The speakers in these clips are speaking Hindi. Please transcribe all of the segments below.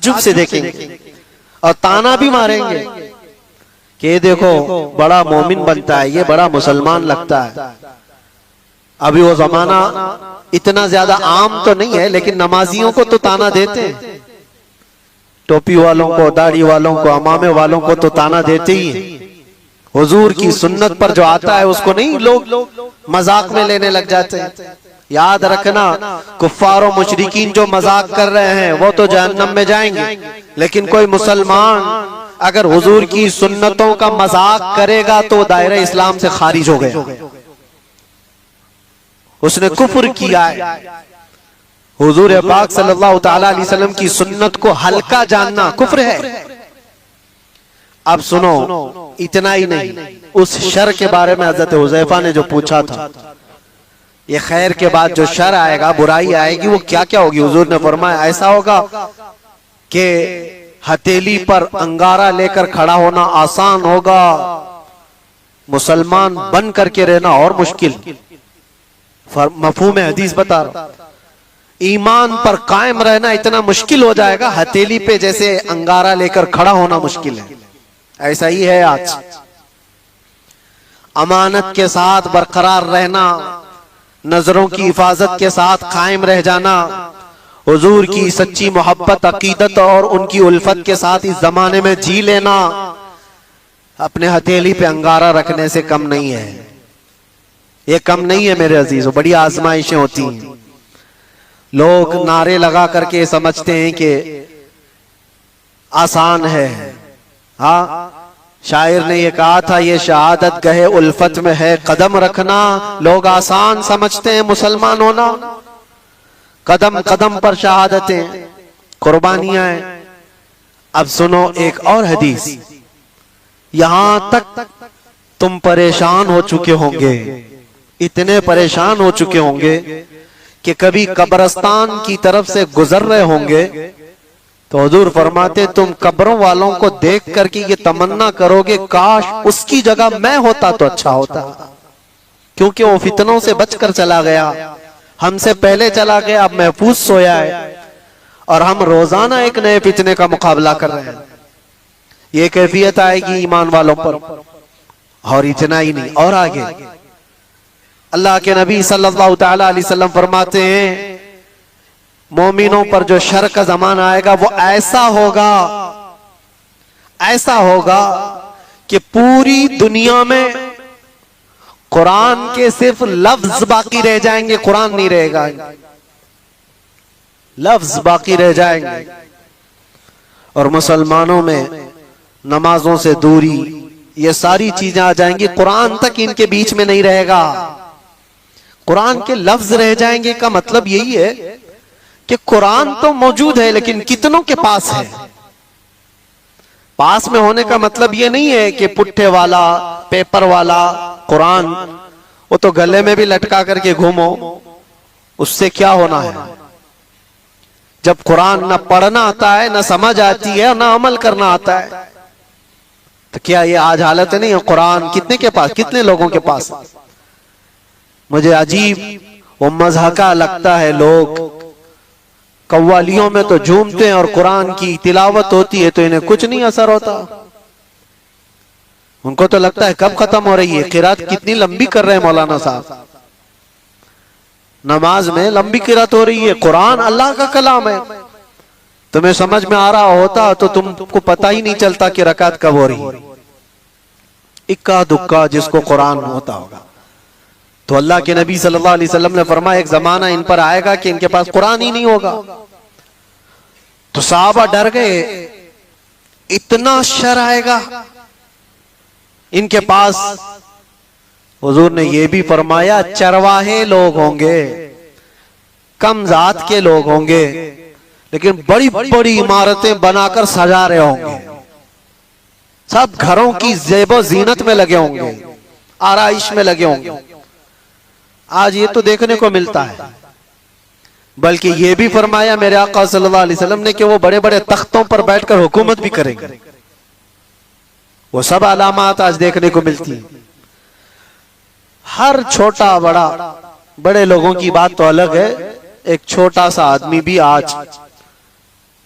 ताज्जुब से देखेंगे और ताना भी मारेंगे कि देखो बड़ा मोमिन बनता है, ये बड़ा मुसलमान लगता है। अभी वो जमाना इतना ज्यादा आम तो नहीं है, लेकिन नमाजियों को तो ताना देते हैं, टोपी वालों को, दाढ़ी वालों को, अमामे वालों को तो ताना देते ही हैं। हुजूर की सुन्नत पर जो आता है उसको नहीं लोग मजाक में लेने लग जाते हैं। याद रखना, कुफ्फार और मुशरिकीन जो मजाक कर रहे हैं वो तो जहन्नम में जाएंगे, लेकिन कोई मुसलमान अगर हुजूर की सुन्नतों का मजाक करेगा तो दायरे इस्लाम से खारिज हो गया, उसने कुफ्र किया है। हुजूर पाक सल्लल्लाहु तआला अलैहि वसल्लम की सुन्नत को हल्का जानना कुफ्र है। अब सुनो, इतना ही नहीं, उस शर के बारे में हजरत हुज़ैफा ने जो पूछा था, ये खैर के बाद जो शर आएगा, बुराई आएगी, वो क्या क्या होगी। हुजूर ने फरमाया ऐसा होगा कि हथेली पर अंगारा लेकर खड़ा होना आसान होगा, मुसलमान बन करके रहना और मुश्किल। मफहूम हदीस बता रहा, ईमान पर कायम रहना इतना मुश्किल हो जाएगा, हथेली पे जैसे अंगारा लेकर खड़ा होना मुश्किल है। ऐसा ही है आज। अमानत के साथ बरकरार रहना, नजरों की हिफाजत के साथ कायम रह जाना, हुजूर की सच्ची मोहब्बत, अकीदत और उनकी उल्फत के साथ इस जमाने में जी लेना अपने हथेली पे अंगारा रखने से कम नहीं है। ये कम नहीं है मेरे अजीजों, बड़ी आजमाइशें होती हैं। लोग नारे लगा करके समझते हैं कि आसान है। हाँ, शायर ने ये कहा था, ये शहादत गहे उल्फत में है कदम रखना। लोग आसान समझते हैं मुसलमान होना, कदम कदम पर शहादतें, कुर्बानियां हैं। अब सुनो एक और हदीस, यहां तक तुम परेशान हो चुके होंगे, इतने परेशान हो चुके होंगे कि कभी कब्रिस्तान की तरफ से गुजर रहे होंगे तो हुजूर फरमाते तुम कब्रों वालों को देख करके ये तमन्ना करोगे काश उसकी जगह मैं होता तो अच्छा होता, क्योंकि वो फितनों से बचकर चला गया, हमसे पहले चला गया, अब महफूज सोया है, और हम रोजाना एक नए फितने का मुकाबला कर रहे हैं। ये कैफियत आएगी ईमान वालों पर। और इतना ही नहीं, और आगे अल्लाह के नबी सल्लल्लाहु तआला अलैहि वसल्लम फरमाते हैं मोमिनों पर जो शर का जमाना आएगा वो ऐसा होगा कि पूरी दुनिया में कुरान के सिर्फ लफ्ज बाकी रह जाएंगे, कुरान नहीं रहेगा, लफ्ज बाकी रह जाएंगे। और मुसलमानों में नमाजों से दूरी, ये सारी चीजें आ जाएंगी, कुरान तक इनके बीच में नहीं रहेगा, कुरान के लफ्ज रह जाएंगे। का मतलब यही है कि कुरान तो मौजूद है लेकिन कितनों के पास है। पास में होने का मतलब ये नहीं है कि पुट्ठे वाला, पेपर वाला कुरान, वो तो गले में भी लटका करके घूमो, उससे क्या होना है। जब कुरान न पढ़ना आता है, न समझ आती है, न अमल करना आता है, तो क्या ये आज हालत नहीं है। कुरान कितने के पास, कितने लोगों के पास। मुझे अजीब वो मज़हका लगता है, लोग कव्वालियों में तो झूमते हैं और कुरान की तिलावत होती है तो इन्हें कुछ नहीं असर होता। उनको तो लगता है कब खत्म हो रही है, किरात कितनी लंबी कर रहे हैं मौलाना साहब, नमाज में लंबी किरात हो रही है। कुरान अल्लाह का कलाम है, तुम्हें समझ में आ रहा होता तो तुमको पता ही नहीं चलता कि रकात कब हो रही है। इक्का दुक्का जिसको कुरान होता होगा। तो अल्लाह के नबी सल्लल्लाहु अलैहि वसल्लम ने फरमाया एक जमाना इन पर आएगा कि इनके पास कुरान ही नहीं होगा। तो सहाबा डर गए, इतना शर आएगा इनके पास। हुजूर ने यह भी फरमाया चरवाहे लोग होंगे, कम जात के लोग होंगे, लेकिन बड़ी बड़ी इमारतें बनाकर सजा रहे होंगे, सब घरों की ज़ेबो ज़ीनत में लगे होंगे, आराइश में लगे होंगे। आज ये तो देखने को मिलता है। बल्कि ये भी फरमाया मेरे आका सल्लल्लाहु अलैहि वसल्लम ने कि वो बड़े बड़े तख्तों पर बैठकर हुकूमत भी करेंगे। वो सब अलामात आज देखने को मिलती है। हर छोटा बड़ा, बड़े लोगों की बात तो अलग है, एक छोटा सा आदमी भी आज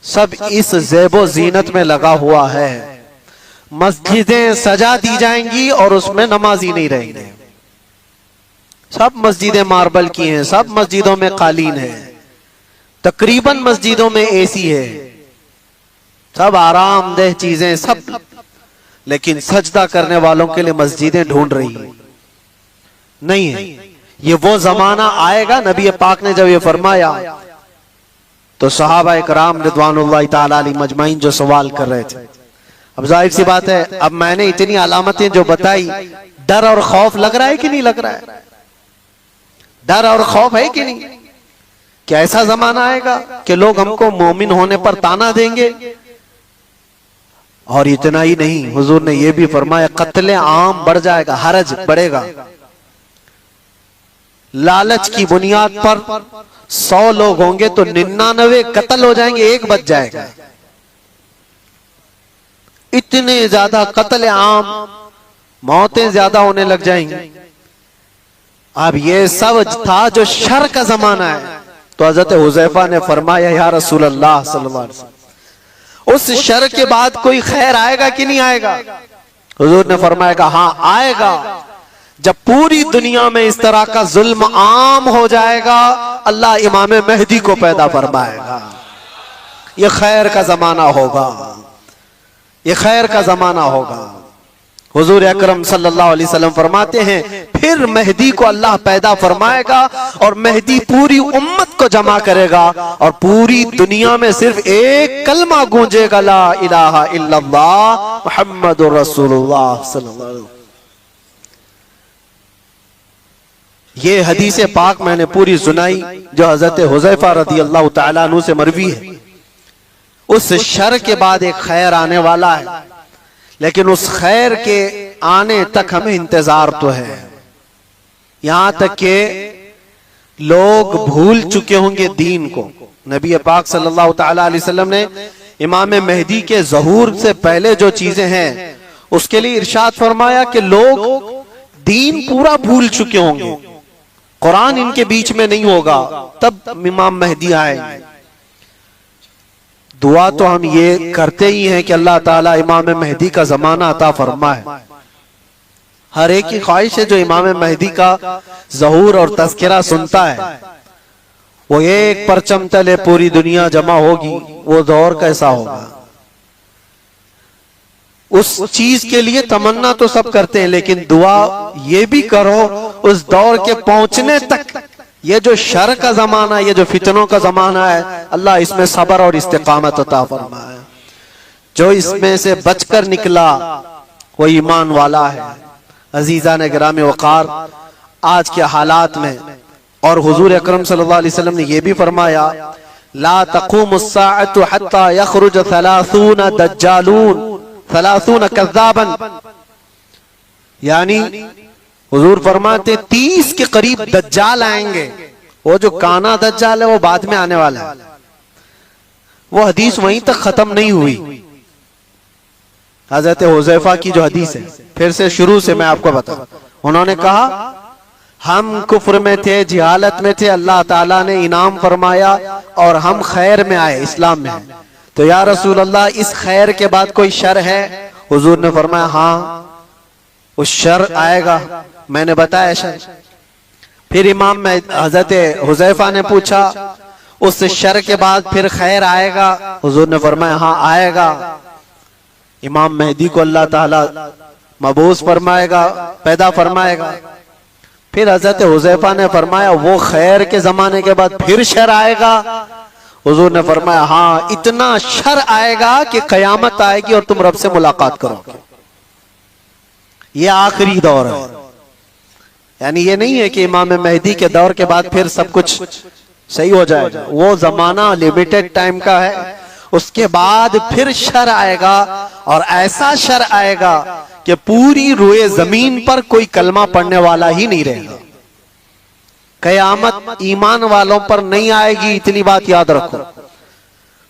सब इस ज़ेबो जीनत में लगा हुआ है। मस्जिदें सजा दी जाएंगी और उसमें नमाजी नहीं रहेंगे। सब मस्जिदें मार्बल की हैं, सब मस्जिदों में कालीन है, तकरीबन मस्जिदों में एसी है, सब आरामदेह चीजें सब, लेकिन सजदा करने वालों के लिए मस्जिदें ढूंढ रही नहीं है। ये वो जमाना आएगा, नबी पाक ने जब ये फरमाया तो सहाबा इकराम रिदवानुल्लाह ताला अलैहिम मजमाइन जो सवाल कर रहे थे, अब जाहिर सी बात है, अब मैंने इतनी अलामतें जो बताई, डर और खौफ लग रहा है कि नहीं लग रहा है? डर और खौफ है कि नहीं? क्या ऐसा जमाना आएगा कि लोग हमको मोमिन होने पर ताना देंगे? और इतना ही नहीं, हुजूर ने यह भी फरमाया कत्ले आम बढ़ जाएगा, हरज बढ़ेगा। लालच की बुनियाद पर 100 लोग होंगे तो 99 कत्ल हो जाएंगे, एक बच जाएगा। इतने ज्यादा कत्ले आम, मौतें ज्यादा होने लग जाएंगी। अब ये सब था जो शर का जमाना है। तो हजरत हुज़ैफा ने फरमाया या रसूल अल्लाह सल्लल्लाहु अलैहि वसल्लम, उस शर के बाद कोई खैर आएगा कि नहीं आएगा? हुजूर ने फरमाया हाँ आएगा, जब पूरी दुनिया में इस तरह का जुल्म आम हो जाएगा, अल्लाह इमाम मेहदी को पैदा फरमाएगा। ये खैर का जमाना होगा, ये खैर का जमाना होगा। हुजूर अकरम सल्लल्लाहु अलैहि वसल्लम फरमाते हैं फिर मेहदी को अल्लाह पैदा फरमाएगा और मेहदी पूरी उम्मत को जमा करेगा और पूरी दुनिया में सिर्फ एक कलमा गूंजेगा, ला इलाहा इल्लल्लाह मुहम्मदुर रसूलुल्लाह सल्लल्लाहु अलैहि वसल्लम। ये हदीस पाक मैंने पूरी सुनाई जो हजरत हुज़ैफा रज़ियल्लाहु तआला अन्हु से मरवी है। उस शर के बाद एक खैर आने वाला है, लेकिन उस खैर के आने तक हमें इंतजार तो है। यहां तक के लोग भूल चुके होंगे दीन को। नबी पाक सल्लल्लाहु तआला अलैहि वसल्लम ने इमाम मेहदी के ज़हूर से पहले जो चीजें हैं उसके लिए इरशाद फरमाया कि लोग दीन पूरा भूल चुके होंगे, कुरान इनके बीच में नहीं होगा, तब इमाम मेहदी आएंगे। दुआ तो हम ये करते ही हैं कि अल्लाह ताला इमाम मेहदी का जमाना अता फरमाए। हर एक की ख्वाहिश है जो इमाम मेहदी का ज़हूर और तज़किरा सुनता है, वो एक परचम तले पूरी दुनिया जमा होगी, वो दौर कैसा होगा। उस चीज के लिए तमन्ना तो सब करते हैं, लेकिन दुआ ये भी करो उस दौर के पहुंचने तक। ये जो शर का जमाना, ये जो फितनों का जमाना है, अल्लाह इसमें सब्र और इस्तिकामत अता फरमाए। जो इसमें से बचकर निकला वो ईमान वाला है। अजीजा ने गिराम वकार, आज के हालात में और हुजूर अकरम सल्लल्लाहु अलैहि वसल्लम ने यह भी फरमाया ला तक़ूमुस्साअतु हत्ता यख़रुज 30 दज्जालून 30 कज़्ज़ाबन, यानी हुजूर फरमाते 30 के करीब दज्जाल आएंगे। वो जो काना दज्जाल है वो बाद में आने वाला है। वो हदीस वहीं तक खत्म नहीं हुई। हजरत हुज़ैफा की जो हदीस है, फिर से शुरू से मैं आपको बताऊं। उन्होंने कहा हम कुफ्र में थे, जिहालत में थे, अल्लाह ताला ने इनाम फरमाया और हम खैर में आए, इस्लाम में आए। तो या रसूल अल्लाह, इस खैर के बाद कोई शर है? हुजूर ने फरमाया हाँ, उस शर आएगा, मैंने बताया शर। फिर इमाम हजरत हुज़ैफा ने पूछा उस शर के बाद फिर खैर आएगा? हुजूर ने फरमाया हाँ आएगा। इमाम मेहदी को अल्लाह ताला मबूस फरमाएगा, पैदा फरमाएगा। फिर हजरत हुज़ैफा ने फरमाया वो खैर के जमाने के बाद फिर शर आएगा? हुजूर ने फरमाया हाँ, इतना शर आएगा कि कयामत आएगी और तुम रब से मुलाकात करोगे। ये आखिरी दौर है, यानी ये नहीं है कि इमाम मेहदी के दौर के बाद फिर सब कुछ सही हो जाएगा। वो जमाना लिमिटेड टाइम का है, उसके बाद फिर शर आएगा और ऐसा शर आएगा कि पूरी रोए जमीन पर कोई कलमा पढ़ने वाला ही नहीं रहेगा। कयामत ईमान वालों पर नहीं आएगी, इतनी बात याद रखो।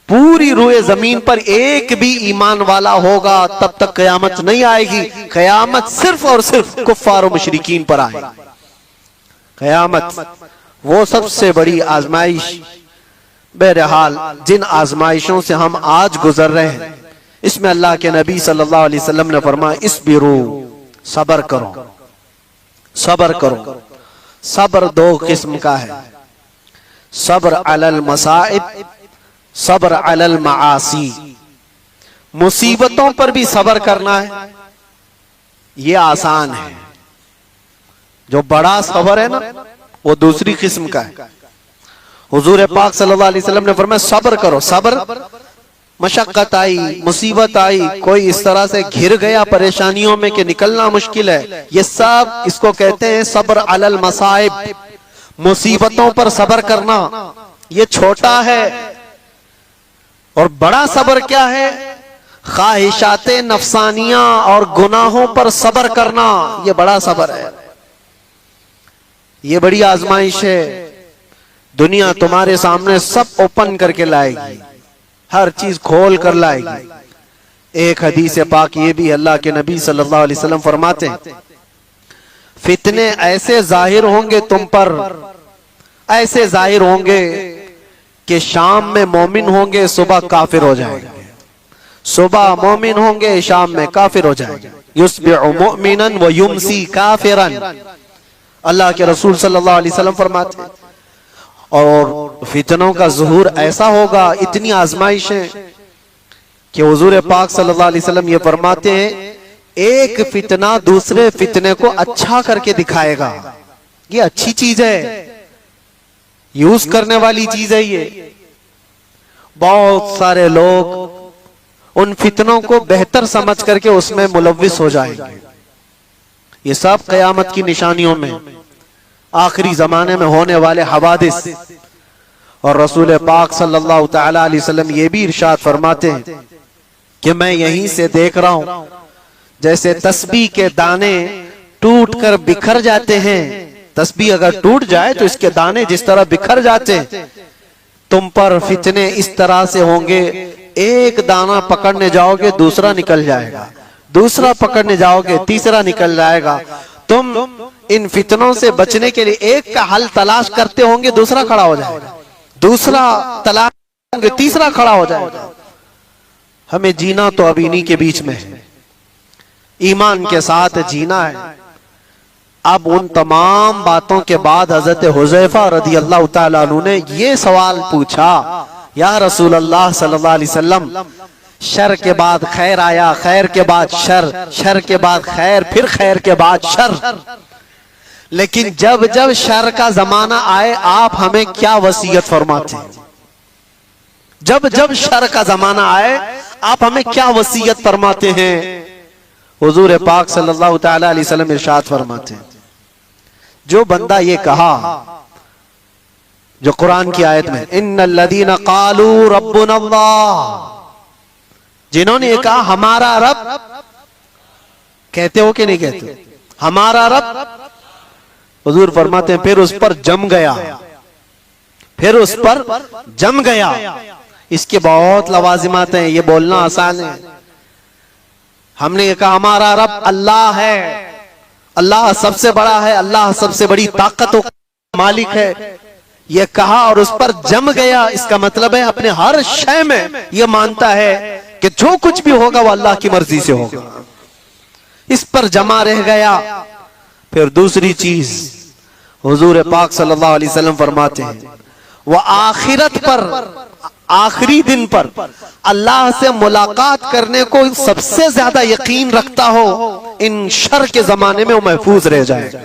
पूरी रोए जमीन पर एक भी ईमान वाला होगा तब तक कयामत नहीं आएगी। कयामत सिर्फ और सिर्फ कुफ्फार और मुशरिकीन पर आएगी। कयामत वो सबसे बड़ी आजमाइश, बहरहाल जिन आजमाइशों से हम आज गुजर रहे हैं, इसमें अल्लाह के नबी सल्लल्लाहु अलैहि वसल्लम ने फरमाया इस्बिरू, सबर करो, सबर करो। सब्र दो किस्म का है, सब्र अलल मसाइब, सब्र अलल मासी। मुसीबतों पर भी सब्र करना है, ये आसान है। जो बड़ा सब्र है ना, वो दूसरी किस्म का है। हुजूर पाक सल्लल्लाहु अलैहि वसल्लम ने फरमाया सब्र करो। सब्र, मशक्कत आई, मुसीबत आई, कोई इस तरह से घिर गया परेशानियों में कि निकलना मुश्किल है, ये सब इसको कहते हैं सब्र अलल मसाइब। मुसीबतों पर सब्र करना ये छोटा है। और बड़ा सब्र क्या है? ख्वाहिशाते नफसानिया और गुनाहों पर सब्र करना, ये बड़ा सब्र है। ये बड़ी आजमाइश है। दुनिया तुम्हारे सामने सब ओपन करके लाएगी, हर चीज खोल कर लाएगी। एक हदीस पाक ये भी अल्लाह के नबी सल्लल्लाहु अलैहि वसल्लम फरमाते हैं, फितने ऐसे जाहिर होंगे तुम पर, ऐसे जाहिर होंगे कि शाम में मोमिन होंगे, सुबह काफिर हो जाएंगे। सुबह मोमिन होंगे, शाम में काफिर हो जाएंगे। युस्बिहु मुमिनन व युमसी काफिरन, अल्लाह के रसूल सल्लल्लाहु अलैहि वसल्लम फरमाते हैं। और फितनों का ज़ुहूर ऐसा होगा, इतनी आजमाइशें कि हुजूर पाक सल्लल्लाहु अलैहि वसल्लम ये फरमाते हैं, एक फितना दूसरे फितने को अच्छा करके दिखाएगा। ये अच्छी चीज है, यूज करने वाली चीज है। ये बहुत सारे लोग उन फितनों को बेहतर समझ करके उसमें मुलव्विस हो जाएंगे। ये सब कयामत की निशानियों में, आखिरी जमाने में होने वाले हवादिस। और रसूल पाक सल्लल्लाहु तआला अलैहि वसल्लम ये भी इरशाद फरमाते हैं कि मैं यहीं से देख रहा हूं, जैसे तस्बीह के दाने टूट कर बिखर जाते हैं। तस्बीह अगर टूट जाए तो इसके दाने जिस तरह बिखर जाते हैं, तुम पर फितने इस तरह से होंगे, एक दाना पकड़ने जाओगे दूसरा निकल जाएगा, दूसरा पकड़ने जाओगे तीसरा निकल जाएगा। तुम इन फितनों से बचने के लिए एक का हल तलाश करते होंगे, दूसरा खड़ा हो जाएगा, दूसरा तलाश होंगे, तीसरा खड़ा हो जाएगा। हमें जीना तो अब इन्हीं के बीच में है, ईमान के साथ जीना है। अब उन तमाम बातों के बाद हजरत हुज़ैफा रज़ी अल्लाह तआला अन्हु ने ये सवाल पूछा, या रसूल अल्लाह सल्लल्लाहु अलैहि वसल्लम, शर के बाद खैर आया, खैर के बाद शर, शर के बाद खैर, फिर खैर के बाद शर, लेकिन जब जब शर का जमाना आए आप हमें क्या वसीयत फरमाते हैं? जब जब शर का जमाना आए आप हमें क्या वसीयत फरमाते हैं? हुजूर पाक सल्लल्लाहु तआला अलैहि वसल्लम इरशाद फरमाते हैं, जो बंदा ये कहा, जो कुरान की आयत में इन्नल्लज़ीना क़ालू रब्बुनल्लाह, जिन्होंने ये कहा हमारा रब, कहते हो कि नहीं कहते हमारा रब? हुजूर फरमाते हैं फिर उस पर जम गया, फिर उस पर जम गया। इसके बहुत लवाजिमात हैं, ये बोलना आसान है। हमने ये कहा हमारा रब अल्लाह है, अल्लाह सबसे बड़ा है, अल्लाह सबसे बड़ी ताकत मालिक है, ये कहा और उस पर जम गया। इसका मतलब है अपने हर शय में ये मानता है कि जो कुछ भी होगा वो अल्लाह की मर्जी से होगा, इस पर जमा रह गया। फिर दूसरी चीज हुजूर पाक सल्लल्लाहु अलैहि वसल्लम फरमाते हैं, वह आखिरत पर, आखिरी दिन पर अल्लाह से मुलाकात करने को सबसे ज्यादा यकीन रखता हो, इन शर के जमाने में वो महफूज रह जाएगा।